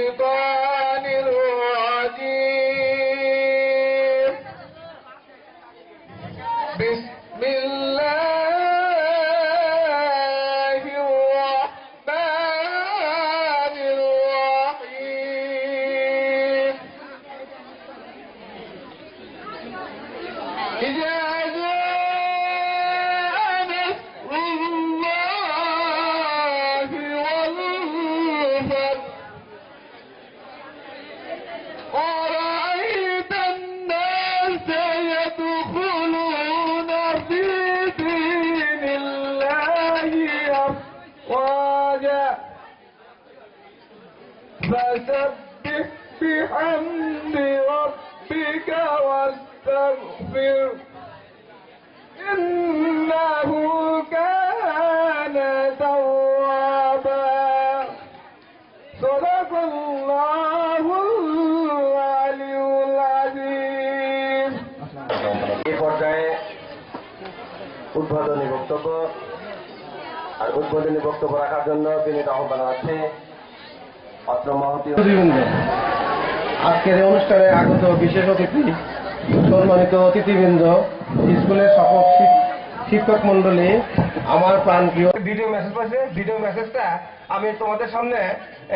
الشيطان الرجيم بسم الله الرحمن الرحيم إذا فسبح بحمد ربك واستغفر إنه كان توابا صدق الله العلي العظيم এই পর্যায়ে উদ্বোধনী বক্তব্য রাখার জন্য তিনি আহ্বান আছে আজকের এই অনুষ্ঠানে আগত বিশেষ অতিথি, সম্মানিত অতিথিবৃন্দ, স্কুলের সকল শিক্ষক মন্ডলী, আমার প্রাণপ্রিয় ভিডিও মেসেজ পাচ্ছে। ভিডিও মেসেজটা আমি তোমাদের সামনে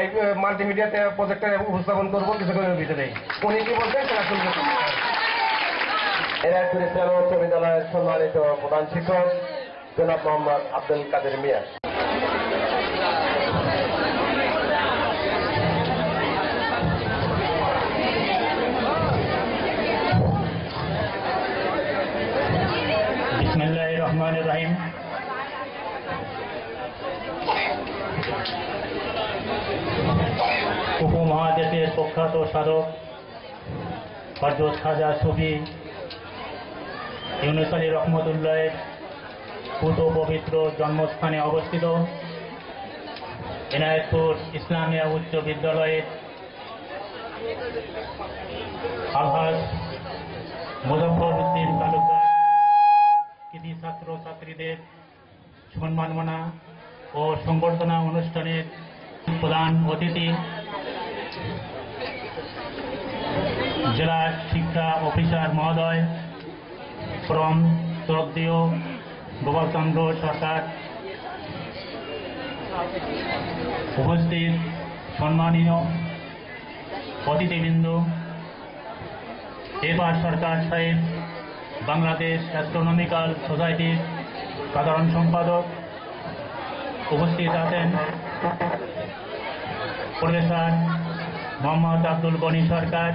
এই মাল্টিমিডিয়াতে প্রজেক্টরে উপস্থাপন করবো কিছুক্ষণের ভিতরেই। উনি কি বলছেন সেটা শুনতে। এনায়তপুর ইসলামী উচ্চ বিদ্যালয়ের সম্মানিত প্রধান শিক্ষক জনাব মোহাম্মদ আব্দুল কাদের মিয়া। বিসমিল্লাহির রহমানির রহিম। উপমহাদেশের প্রখ্যাত সাধক হযরত খাজা সুফি ইউনুস আলী রহমতুল্লাহের পূত পবিত্র জন্মস্থানে অবস্থিত এনায়েতপুর ইসলামিয়া উচ্চ বিদ্যালয়ের আলহাজ মুজফফর উদ্দিন তালুকদার কৃতি ছাত্র ছাত্রীদের সম্মাননা ও সংবর্ধনা অনুষ্ঠানের প্রধান অতিথি জেলা শিক্ষা অফিসার মহোদয় পরম শ্রদ্ধেয় গোপালচন্দ্র সরকার, উপস্থিত সম্মানীয় অতিথিবৃন্দ, এবার সরকার সাহেব বাংলাদেশ অ্যাস্ট্রোনমিক্যাল সোসাইটির সাধারণ সম্পাদক, উপস্থিত আছেন প্রফেসর মোহাম্মদ আব্দুল গনি সরকার,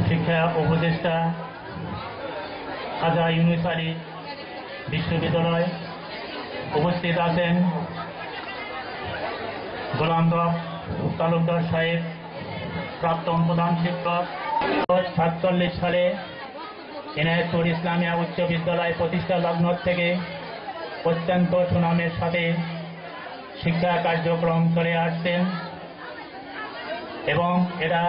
শিক্ষা উপদেষ্টা খাজা ইউনুস আলী বিশ্ববিদ্যালয়, উপস্থিত আছেন গোলাম রব তালুকদার সাহেব, প্রাক্তন প্রধান শিক্ষক। 1947 সালে এনায়েতপুর ইসলামিয়া উচ্চ বিদ্যালয় প্রতিষ্ঠা লগ্ন থেকে অত্যন্ত সুনামের সাথে শিক্ষা কার্যক্রম চলে আসছেন এবং এরা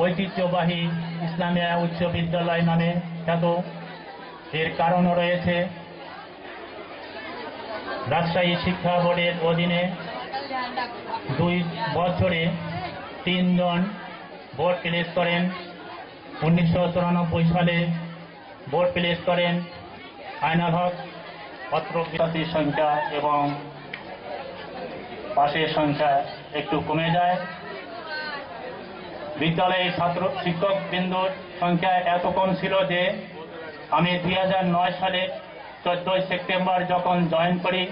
ঐতিহ্যবাহী ইসলামিয়া উচ্চ বিদ্যালয় নামে খ্যাত। এর কারণও রয়েছে রাজশাহী শিক্ষা বোর্ডের অধীনে 2 বছরে 3 জন বোর্ড প্লেস করেন। 1994 সালে বোর্ড প্লেস করেন আইনাল হক। পত্র বিদ্যার্থীর সংখ্যা এবং পাশের সংখ্যা একটু কমে যায়। বিদ্যালয়ের ছাত্র শিক্ষক বৃন্দর সংখ্যা এত কম ছিল যে আমি 2009 সালে 14 সেপ্টেম্বর যখন জয়েন করি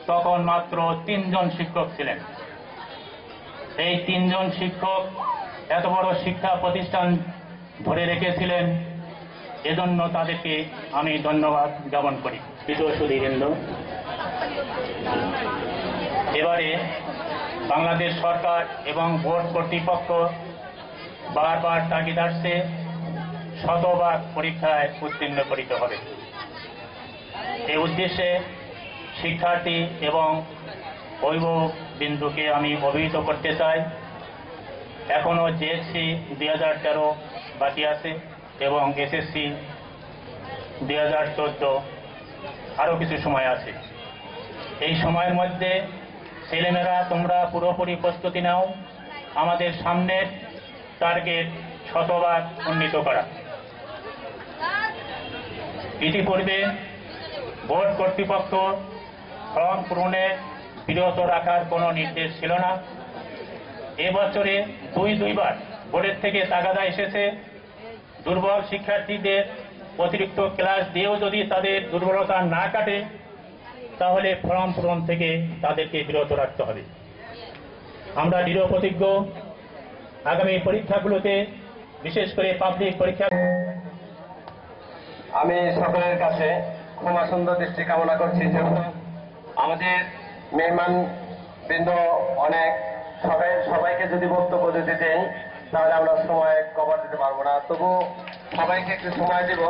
তখন মাত্র 3 জন শিক্ষক ছিলেন। এই 3 জন শিক্ষক এত বড় শিক্ষা প্রতিষ্ঠান ধরে রেখেছিলেন, এজন্য তাদেরকে আমি ধন্যবাদ জ্ঞাপন করি। প্রিয় সুধীবৃন্দ, এবারে বাংলাদেশ সরকার এবং বোর্ড কর্তৃপক্ষ বারবার তাগিদ আসছে শতভাগ পরীক্ষায় উত্তীর্ণ করিতে হবে। এই উদ্দেশ্যে শিক্ষার্থী এবং অভিভাবকবৃন্দকে আমি অবহিত করতে চাই, এখনো জেএসসি 2013 বাকি আছে এবং এসএসসি 2014 আরও কিছু সময় আছে। এই সময়ের মধ্যে ছেলেমেয়েরা তোমরা পুরোপুরি প্রস্তুতি নাও আমাদের সামনের টার্গেট শতভাগ উন্নীত করা। ইতিপূর্বে বোর্ড কর্তৃপক্ষ ফর্ম পূরণে বিরত রাখার কোনো নির্দেশ ছিল না। এবছরে দুইবার বোর্ডের থেকে তাগাদা এসেছে। দুর্বল শিক্ষার্থীদের অতিরিক্ত ক্লাস দিয়েও যদি তাদের দুর্বলতা না কাটে, তাহলে ফর্ম পূরণ থেকে তাদেরকে বিরত রাখতে হবে। আমরা দৃঢ় প্রতিজ্ঞ, আগামী পরীক্ষাগুলোতে, বিশেষ করে পাবলিক পরীক্ষা, আমি সকলের কাছে ক্ষমা সুন্দর দৃষ্টি কামনা করছি। যেহেতু আমাদের মেহমান বৃন্দ অনেক, সবাইকে যদি বক্তব্য দিতে চাই তাহলে আমরা সময় কভার দিতে পারবো না। তবু সবাইকে একটু সময় দিব,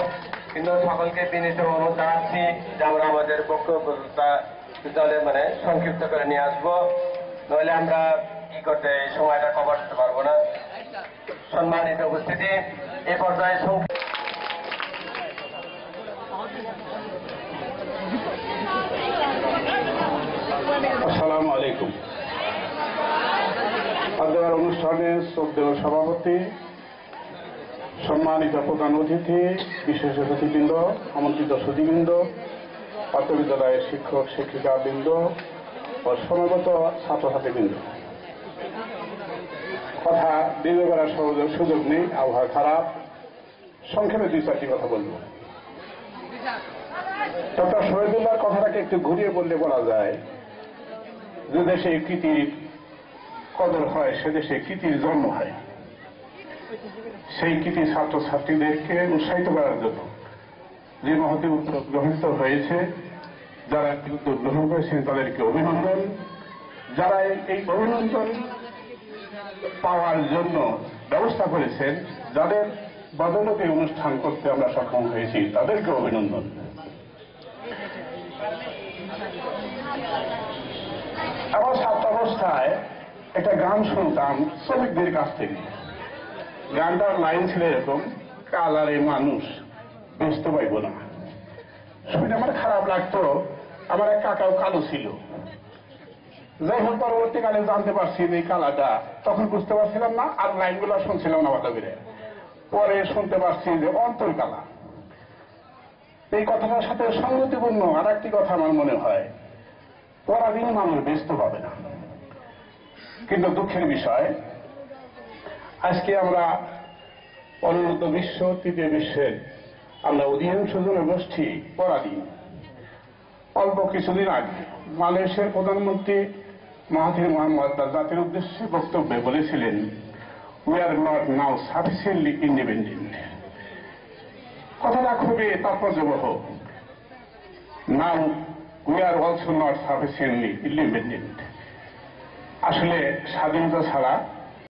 কিন্তু সকলকে বিনীত অনুরোধ জানাচ্ছি যে আমরা আমাদের বক্তব্যটা সংক্ষিপ্ত করে নিয়ে আসবো, নইলে আমরা কি করতে এই সময়টা কভার দিতে পারবো না। সম্মানিত উপস্থিতি, এ পর্যায়ে আসসালামু আলাইকুম। আজকের অনুষ্ঠানে শ্রদ্ধেয় সভাপতি, সম্মানিত প্রধান অতিথি, বিশেষ অতিথিবৃন্দ, আমন্ত্রিত সুধীবৃন্দ, প্রাথমিক বিদ্যালয়ের শিক্ষক শিক্ষিকাবৃন্দ ও সমবেত ছাত্রছাত্রীবৃন্দ, কথা দীর্ঘ করার সুযোগ নেই, আবহাওয়া খারাপ, সংক্ষেপে 2-4টি কথা বলব। ডক্টর শহীদুল্লাহর কথাটাকে একটু ঘুরিয়ে বললে বলা যায়, যে দেশে কৃতির কদর হয় সে দেশে কৃতির জন্ম হয়। সেই কৃতি ছাত্রছাত্রীদেরকে উৎসাহিত করার জন্য যে মহতি উদ্যোগ গ্রহণিত হয়েছে, যারা উদ্যোগ গ্রহণ করেছেন তাদেরকে অভিনন্দন। যারা এই অভিনন্দন পাওয়ার জন্য ব্যবস্থা করেছেন, যাদের বদৌলতে অনুষ্ঠান করতে আমরা সক্ষম হয়েছি, তাদেরকে অভিনন্দন। আমার ছাত্র অবস্থায় একটা গান শুনতাম শ্রমিকদের কাছ থেকে। গানটার লাইন ছিল এরকম, কালারে মানুষ ব্যস্ত পাইব না। শুনে আমার খারাপ লাগতো, আমার এক কাকাও কালো ছিল। যাই হোক, পরবর্তীকালে জানতে পারছি এই কালাটা, তখন বুঝতে পারছিলাম না, আর লাইনগুলো শুনছিলাম না ভালো করে। পরে শুনতে পারছি যে অন্তর কালা। এই কথাটার সাথে সঙ্গতিপূর্ণ আর একটি কথা আমার মনে হয়, পরাধীন মানুষ ব্যস্ত পাবে না। কিন্তু দুঃখের বিষয়, আজকে আমরা অনুন্নত বিশ্ব, তৃতীয় বিশ্বের আমরা অধিকাংশ জনগোষ্ঠী পরাধীন। অল্প কিছুদিন আগে মালয়েশিয়ার প্রধানমন্ত্রী মাহাথির মোহাম্মদ তার জাতির উদ্দেশ্যে বক্তব্যে বলেছিলেন, we are not now sufficiently independent. কথাটা খুবই তাৎপর্যবহ। Now we are also not sufficiently independent. আসলে স্বাধীনতা ছাড়া